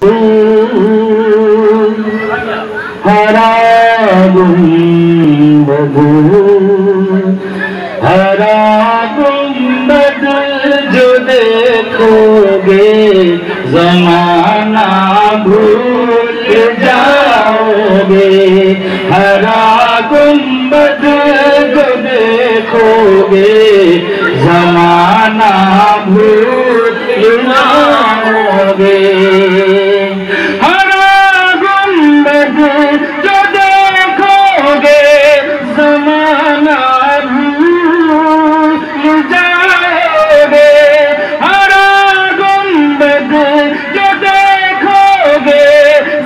हरा गुंबद जो देखोगे ज़माना भूल जाओगे। हरा गुंबद जो देखोगे ज़माना भूल जाओगे। हरा गुंबद जो देखोगे ज़माना भूल जाओगे। हरा गुंबद जो देखोगे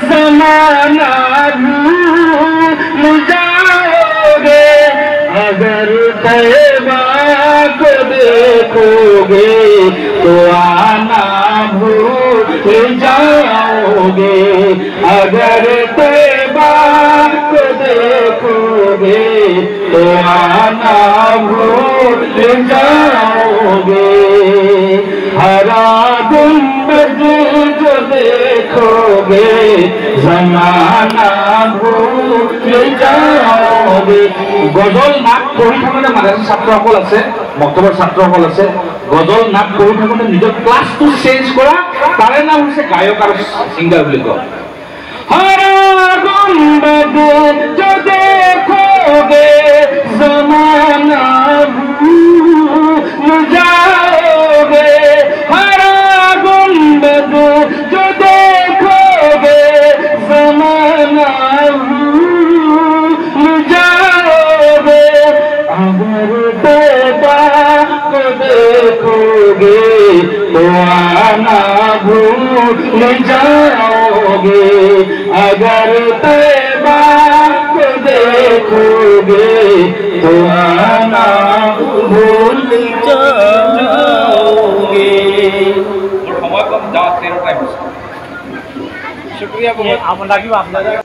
ज़माना भूल जाओगे। अगर तैबा को देखोगे तो आना भूल जाओगे। अगर तैबा को देखोगे तो आना भूल जाओगे। हरा गुंबद जो देखोगे ज़माना भूल जाओगे। गजल नाट पढ़ी থাকোতে মাদ্রাসা ছাত্রসকল আছে, মক্তবৰ ছাত্ৰসকল আছে, গজল নাট পঢ়ি থাকোতে নিজৰ ক্লাছটো চেঞ্জ কৰা, তাৰে নাম হৈছে গায়ক আৰু সিংগাৰ বুলি কয়। हरा गुंबद जो देखोगे ज़माना भूल जाओगे। हरा गुंबद जो देखोगे ज़माना भूल जाओगे। अगर तैबा को देखोगे तो आना भूल जाओगे। अगर तैबा को देखोगे तो आना भूल जाओगे। शुक्रिया बहुत।